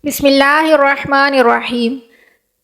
بسم اللہ الرحمن الرحیم۔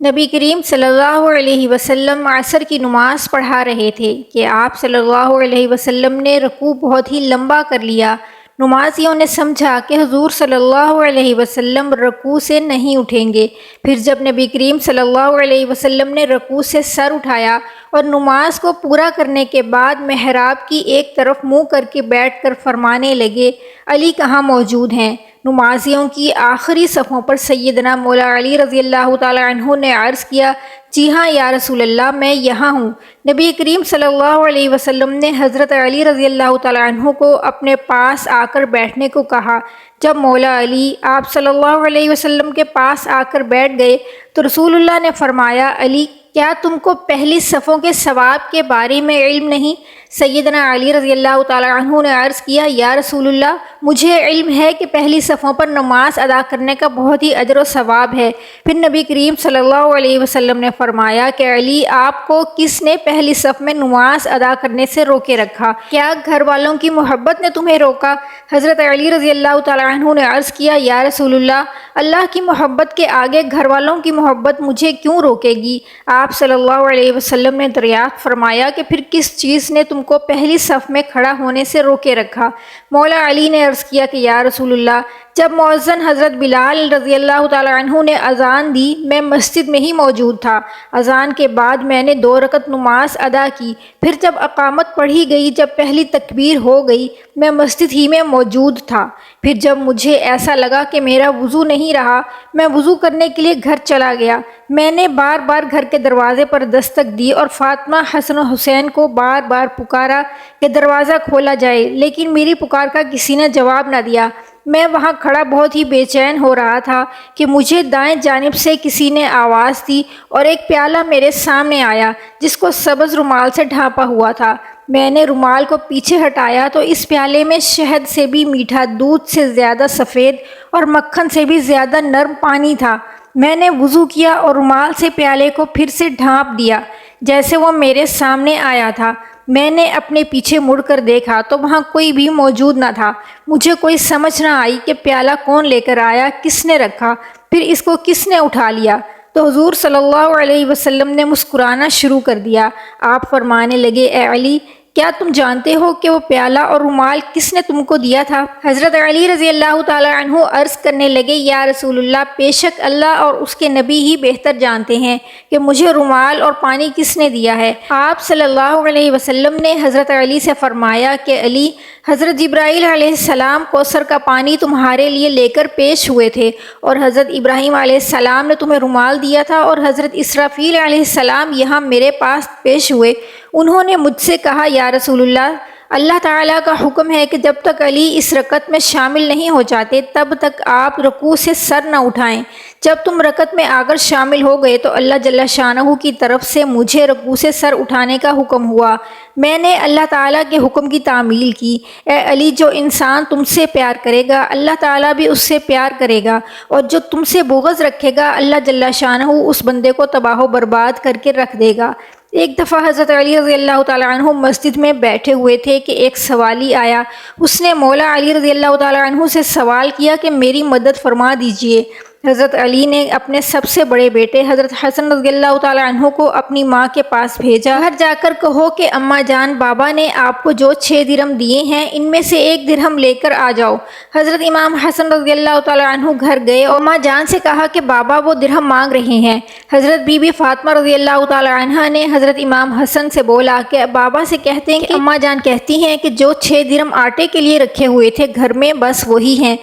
نبی کریم صلی اللہ علیہ وسلم عصر کی نماز پڑھا رہے تھے کہ آپ صلی اللہ علیہ وسلم نے رکوع بہت ہی لمبا کر لیا۔ نمازیوں نے سمجھا کہ حضور صلی اللہ علیہ وسلم رکوع سے نہیں اٹھیں گے۔ پھر جب نبی کریم صلی اللہ علیہ وسلم نے رکوع سے سر اٹھایا اور نماز کو پورا کرنے کے بعد محراب کی ایک طرف منہ کر کے بیٹھ کر فرمانے لگے، علی کہاں موجود ہیں؟ نمازیوں کی آخری صفوں پر سیدنا مولا علی رضی اللہ تعالی عنہ نے عرض کیا، جی ہاں یا رسول اللہ، میں یہاں ہوں۔ نبی کریم صلی اللہ علیہ وسلم نے حضرت علی رضی اللہ تعالی عنہ کو اپنے پاس آ کر بیٹھنے کو کہا۔ جب مولا علی آپ صلی اللہ علیہ وسلم کے پاس آ کر بیٹھ گئے تو رسول اللہ نے فرمایا، علی کیا تم کو پہلی صفوں کے ثواب کے بارے میں علم نہیں؟ سیدنا علی رضی اللہ تعالی عنہ نے عرض کیا، یا رسول اللہ، مجھے علم ہے کہ پہلی صفوں پر نماز ادا کرنے کا بہت ہی اجر و ثواب ہے۔ پھر نبی کریم صلی اللہ علیہ وسلم نے فرمایا کہ علی، آپ کو کس نے پہلی صف میں نماز ادا کرنے سے روکے رکھا؟ کیا گھر والوں کی محبت نے تمہیں روکا؟ حضرت علی رضی اللہ تعالی عنہ نے عرض کیا، یا رسول اللہ کی محبت کے آگے گھر والوں کی محبت مجھے کیوں روکے گی؟ آپ صلی اللہ علیہ وسلم نے دریافت فرمایا کہ پھر کس چیز نے تم کو پہلی صف میں کھڑا ہونے سے روکے رکھا؟ مولا علی نے عرض کیا کہ یا رسول اللہ، جب مؤذن حضرت بلال رضی اللہ تعالی عنہ نے اذان دی، میں مسجد میں ہی موجود تھا۔ اذان کے بعد میں نے 2 رکعت نماز ادا کی۔ پھر جب اقامت پڑھی گئی، جب پہلی تکبیر ہو گئی، میں مسجد ہی میں موجود تھا۔ پھر جب مجھے ایسا لگا کہ میرا وضو نہیں رہا، میں وضو کرنے کے لیے گھر چلا گیا۔ میں نے بار بار گھر کے دروازے پر دستک دی اور فاطمہ، حسن و حسین کو بار بار پکارا کہ دروازہ کھولا جائے، لیکن میری پکار کا کسی نے جواب نہ دیا۔ میں وہاں کھڑا بہت ہی بے چین ہو رہا تھا کہ مجھے دائیں جانب سے کسی نے آواز دی اور ایک پیالہ میرے سامنے آیا جس کو سبز رومال سے ڈھانپا ہوا تھا۔ میں نے رومال کو پیچھے ہٹایا تو اس پیالے میں شہد سے بھی میٹھا، دودھ سے زیادہ سفید اور مکھن سے بھی زیادہ نرم پانی تھا۔ میں نے وضو کیا اور رومال سے پیالے کو پھر سے ڈھانپ دیا جیسے وہ میرے سامنے آیا تھا۔ میں نے اپنے پیچھے مڑ کر دیکھا تو وہاں کوئی بھی موجود نہ تھا۔ مجھے کوئی سمجھ نہ آئی کہ پیالہ کون لے کر آیا، کس نے رکھا، پھر اس کو کس نے اٹھا لیا۔ تو حضور صلی اللہ علیہ وسلم نے مسکرانا شروع کر دیا۔ آپ فرمانے لگے، اے علی، کیا تم جانتے ہو کہ وہ پیالہ اور رومال کس نے تم کو دیا تھا؟ حضرت علی رضی اللہ تعالی عنہ عرض کرنے لگے، یا رسول اللہ، بے شک اللہ اور اس کے نبی ہی بہتر جانتے ہیں کہ مجھے رومال اور پانی کس نے دیا ہے۔ آپ صلی اللہ علیہ وسلم نے حضرت علی سے فرمایا کہ علی، حضرت جبرائیل علیہ السلام کوثر کا پانی تمہارے لیے لے کر پیش ہوئے تھے، اور حضرت ابراہیم علیہ السلام نے تمہیں رومال دیا تھا، اور حضرت اسرافیل علیہ السلام یہاں میرے پاس پیش ہوئے۔ انہوں نے مجھ سے کہا، یا رسول اللہ تعالیٰ کا حکم ہے کہ جب تک علی اس رکعت میں شامل نہیں ہو جاتے تب تک آپ رکوع سے سر نہ اٹھائیں۔ جب تم رکعت میں آ کر شامل ہو گئے تو اللہ جل شانہ کی طرف سے مجھے رکوع سے سر اٹھانے کا حکم ہوا۔ میں نے اللہ تعالیٰ کے حکم کی تعمیل کی۔ اے علی، جو انسان تم سے پیار کرے گا اللہ تعالیٰ بھی اس سے پیار کرے گا، اور جو تم سے بغض رکھے گا اللہ جل شانہ اس بندے کو تباہ و برباد کر کے رکھ دے گا۔ ایک دفعہ حضرت علی رضی اللہ تعالی عنہ مسجد میں بیٹھے ہوئے تھے کہ ایک سوالی آیا۔ اس نے مولا علی رضی اللہ تعالی عنہ سے سوال کیا کہ میری مدد فرما دیجئے۔ حضرت علی نے اپنے سب سے بڑے بیٹے حضرت حسن رضی اللہ تعالی عنہ کو اپنی ماں کے پاس بھیجا، گھر جا کر کہو کہ اماں جان، بابا نے آپ کو جو 6 درہم دیے ہیں ان میں سے 1 درہم لے کر آ جاؤ۔ حضرت امام حسن رضی اللہ تعالی عنہ گھر گئے اور اماں جان سے کہا کہ بابا وہ درہم مانگ رہے ہیں۔ حضرت بی بی فاطمہ رضی اللہ تعالی عنہ نے حضرت امام حسن سے بولا کہ بابا سے کہتے ہیں کہ اماں جان کہتی ہیں کہ جو 6 درہم آٹے کے لیے رکھے ہوئے تھے گھر میں بس وہی ہیں،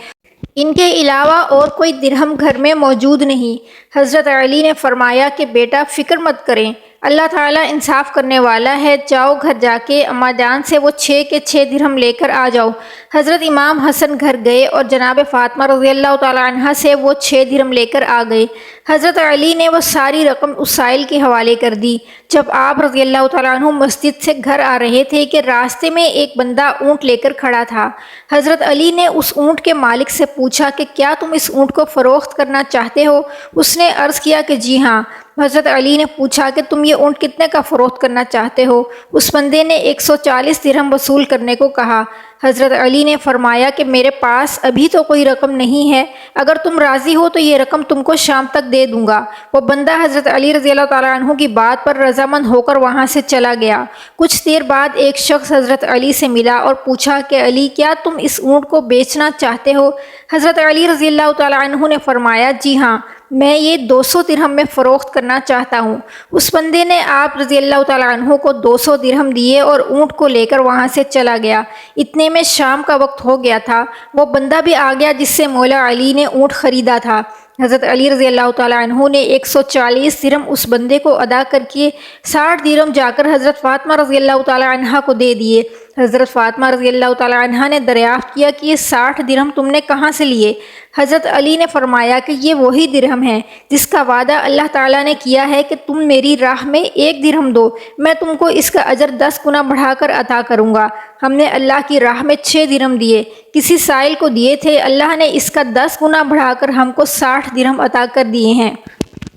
ان کے علاوہ اور کوئی درہم گھر میں موجود نہیں۔ حضرت علی نے فرمایا کہ بیٹا فکر مت کریں، اللہ تعالیٰ انصاف کرنے والا ہے، جاؤ گھر جا کے اماں جان سے وہ 6 کے 6 درہم لے کر آ جاؤ۔ حضرت امام حسن گھر گئے اور جناب فاطمہ رضی اللہ تعالی عنہ سے وہ 6 درہم لے کر آ گئے۔ حضرت علی نے وہ ساری رقم اس سائل کے حوالے کر دی۔ جب آپ رضی اللہ تعالیٰ عنہ مسجد سے گھر آ رہے تھے کہ راستے میں ایک بندہ اونٹ لے کر کھڑا تھا۔ حضرت علی نے اس اونٹ کے مالک سے پوچھا کہ کیا تم اس اونٹ کو فروخت کرنا چاہتے ہو؟ اس نے عرض کیا کہ جی ہاں۔ حضرت علی نے پوچھا کہ تم یہ اونٹ کتنے کا فروخت کرنا چاہتے ہو؟ اس بندے نے 140 درہم وصول کرنے کو کہا۔ حضرت علی نے فرمایا کہ میرے پاس ابھی تو کوئی رقم نہیں ہے، اگر تم راضی ہو تو یہ رقم تم کو شام تک دے دوں گا۔ وہ بندہ حضرت علی رضی اللہ تعالیٰ عنہ کی بات پر رضامند ہو کر وہاں سے چلا گیا۔ کچھ دیر بعد ایک شخص حضرت علی سے ملا اور پوچھا کہ علی، کیا تم اس اونٹ کو بیچنا چاہتے ہو؟ حضرت علی رضی اللہ تعالیٰ عنہ نے فرمایا، جی ہاں، میں یہ 200 درہم میں فروخت کرنا چاہتا ہوں۔ اس بندے نے آپ رضی اللہ تعالیٰ عنہ کو 200 درہم دیے اور اونٹ کو لے کر وہاں سے چلا گیا۔ اتنے میں شام کا وقت ہو گیا تھا۔ وہ بندہ بھی آ گیا جس سے مولا علی نے اونٹ خریدا تھا۔ حضرت علی رضی اللہ تعالیٰ عنہ نے 140 درہم اس بندے کو ادا کر کے 60 درہم جا کر حضرت فاطمہ رضی اللہ تعالیٰ عنہ کو دے دیے۔ حضرت فاطمہ رضی اللہ تعالیٰ عنہ نے دریافت کیا کہ یہ 60 درہم تم نے کہاں سے لیے؟ حضرت علی نے فرمایا کہ یہ وہی درہم ہے جس کا وعدہ اللہ تعالیٰ نے کیا ہے کہ تم میری راہ میں 1 درہم دو، میں تم کو اس کا اجر 10 گنا بڑھا کر عطا کروں گا۔ ہم نے اللہ کی راہ میں 6 درہم دیے، کسی سائل کو دیے تھے، اللہ نے اس کا 10 گنا بڑھا کر ہم کو 60 درہم عطا کر دیے ہیں۔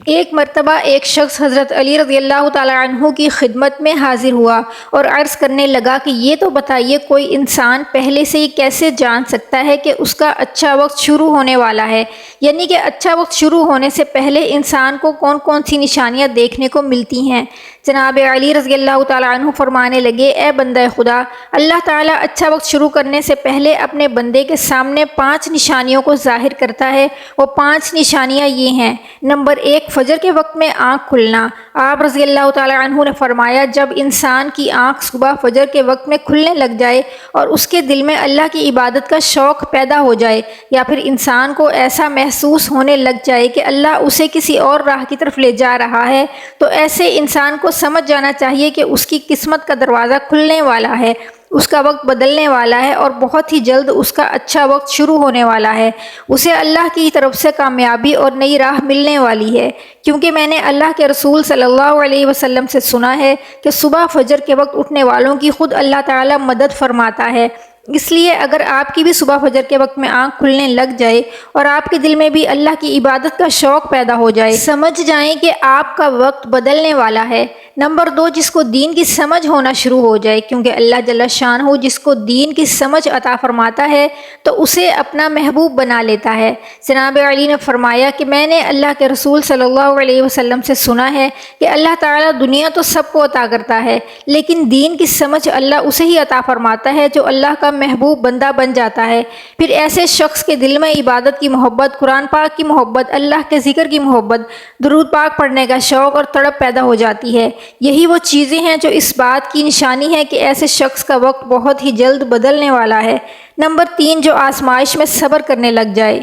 ایک مرتبہ ایک شخص حضرت علی رضی اللہ تعالیٰ عنہ کی خدمت میں حاضر ہوا اور عرض کرنے لگا کہ یہ تو بتائیے، کوئی انسان پہلے سے ہی کیسے جان سکتا ہے کہ اس کا اچھا وقت شروع ہونے والا ہے؟ یعنی کہ اچھا وقت شروع ہونے سے پہلے انسان کو کون کون سی نشانیاں دیکھنے کو ملتی ہیں؟ جناب علی رضی اللہ تعالیٰ عنہ فرمانے لگے، اے بندہ خدا، اللہ تعالیٰ اچھا وقت شروع کرنے سے پہلے اپنے بندے کے سامنے 5 نشانیوں کو ظاہر کرتا ہے۔ وہ 5 نشانیاں یہ ہیں۔ نمبر 1، فجر کے وقت میں آنکھ کھلنا۔ آپ رضی اللہ تعالیٰ عنہ نے فرمایا، جب انسان کی آنکھ صبح فجر کے وقت میں کھلنے لگ جائے اور اس کے دل میں اللہ کی عبادت کا شوق پیدا ہو جائے، یا پھر انسان کو ایسا محسوس ہونے لگ جائے کہ اللہ اسے کسی اور راہ کی طرف لے جا رہا ہے، تو ایسے انسان کو سمجھ جانا چاہیے کہ اس کی قسمت کا دروازہ کھلنے والا ہے، اس کا وقت بدلنے والا ہے اور بہت ہی جلد اس کا اچھا وقت شروع ہونے والا ہے۔ اسے اللہ کی طرف سے کامیابی اور نئی راہ ملنے والی ہے، کیونکہ میں نے اللہ کے رسول صلی اللہ علیہ وسلم سے سنا ہے کہ صبح فجر کے وقت اٹھنے والوں کی خود اللہ تعالیٰ مدد فرماتا ہے۔ اس لیے اگر آپ کی بھی صبح فجر کے وقت میں آنکھ کھلنے لگ جائے اور آپ کے دل میں بھی اللہ کی عبادت کا شوق پیدا ہو جائے، سمجھ جائیں کہ آپ کا وقت بدلنے والا ہے۔ نمبر 2، جس کو دین کی سمجھ ہونا شروع ہو جائے، کیونکہ اللہ جل شانہ جس کو دین کی سمجھ عطا فرماتا ہے تو اسے اپنا محبوب بنا لیتا ہے۔ جناب علی نے فرمایا کہ میں نے اللہ کے رسول صلی اللہ علیہ وسلم سے سنا ہے کہ اللہ تعالیٰ دنیا تو سب کو عطا کرتا ہے، لیکن دین کی سمجھ اللہ اسے ہی عطا فرماتا ہے جو اللہ کا محبوب بندہ بن جاتا ہے۔ پھر ایسے شخص کے دل میں عبادت کی محبت، قرآن پاک کی محبت، اللہ کے ذکر کی محبت، درود پاک پڑھنے کا شوق اور تڑپ پیدا ہو جاتی ہے۔ یہی وہ چیزیں ہیں جو اس بات کی نشانی ہے کہ ایسے شخص کا وقت بہت ہی جلد بدلنے والا ہے۔ نمبر 3، جو آزمائش میں صبر کرنے لگ جائے۔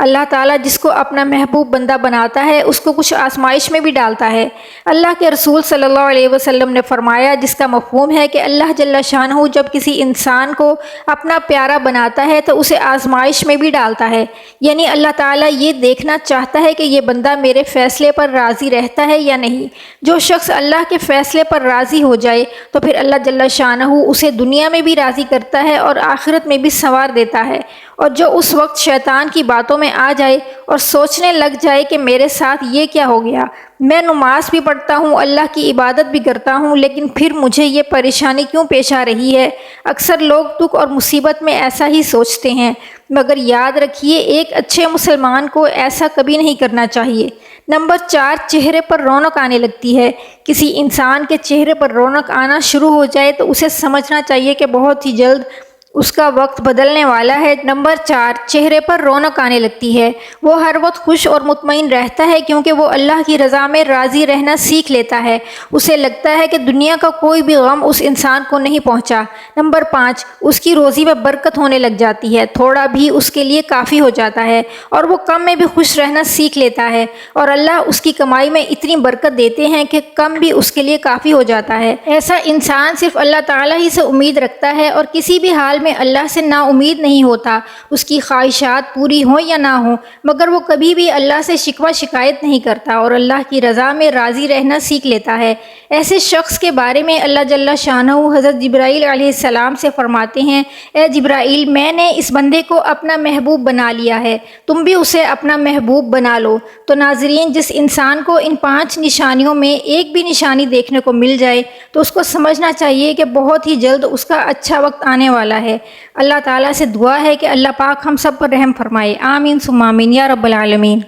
اللہ تعالیٰ جس کو اپنا محبوب بندہ بناتا ہے اس کو کچھ آزمائش میں بھی ڈالتا ہے۔ اللہ کے رسول صلی اللہ علیہ وسلم نے فرمایا، جس کا مفہوم ہے کہ اللہ جل شانہ جب کسی انسان کو اپنا پیارا بناتا ہے تو اسے آزمائش میں بھی ڈالتا ہے، یعنی اللہ تعالیٰ یہ دیکھنا چاہتا ہے کہ یہ بندہ میرے فیصلے پر راضی رہتا ہے یا نہیں۔ جو شخص اللہ کے فیصلے پر راضی ہو جائے تو پھر اللہ جل شانہ اسے دنیا میں بھی راضی کرتا ہے اور آخرت میں بھی سنوار دیتا ہے۔ اور جو اس وقت شیطان کی باتوں میں آ جائے اور سوچنے لگ جائے کہ میرے ساتھ یہ کیا ہو گیا، میں نماز بھی پڑھتا ہوں، اللہ کی عبادت بھی کرتا ہوں، لیکن پھر مجھے یہ پریشانی کیوں پیش آ رہی ہے؟ اکثر لوگ دکھ اور مصیبت میں ایسا ہی سوچتے ہیں، مگر یاد رکھیے ایک اچھے مسلمان کو ایسا کبھی نہیں کرنا چاہیے۔ نمبر 4، چہرے پر رونق آنے لگتی ہے۔ کسی انسان کے چہرے پر رونق آنا شروع ہو جائے تو اسے سمجھنا چاہیے کہ بہت ہی جلد اس کا وقت بدلنے والا ہے۔ نمبر 4، چہرے پر رونق آنے لگتی ہے۔ وہ ہر وقت خوش اور مطمئن رہتا ہے کیونکہ وہ اللہ کی رضا میں راضی رہنا سیکھ لیتا ہے۔ اسے لگتا ہے کہ دنیا کا کوئی بھی غم اس انسان کو نہیں پہنچا۔ نمبر 5، اس کی روزی میں برکت ہونے لگ جاتی ہے، تھوڑا بھی اس کے لیے کافی ہو جاتا ہے اور وہ کم میں بھی خوش رہنا سیکھ لیتا ہے، اور اللہ اس کی کمائی میں اتنی برکت دیتے ہیں کہ کم بھی اس کے لیے کافی ہو جاتا ہے۔ ایسا انسان صرف اللہ تعالیٰ ہی سے امید رکھتا ہے اور کسی بھی حال میں اللہ سے نا امید نہیں ہوتا، اس کی خواہشات پوری ہوں یا نہ ہوں، مگر وہ کبھی بھی اللہ سے شکوہ شکایت نہیں کرتا اور اللہ کی رضا میں راضی رہنا سیکھ لیتا ہے۔ ایسے شخص کے بارے میں اللہ جل شانہ حضرت جبرائیل علیہ السلام سے فرماتے ہیں، اے جبرائیل، میں نے اس بندے کو اپنا محبوب بنا لیا ہے، تم بھی اسے اپنا محبوب بنا لو۔ تو ناظرین، جس انسان کو ان 5 نشانیوں میں ایک بھی نشانی دیکھنے کو مل جائے تو اس کو سمجھنا چاہیے کہ بہت ہی جلد اس کا اچھا وقت آنے والا ہے۔ ہے۔ اللہ تعالیٰ سے دعا ہے کہ اللہ پاک ہم سب پر رحم فرمائے، آمین ثم آمین یا رب العالمین۔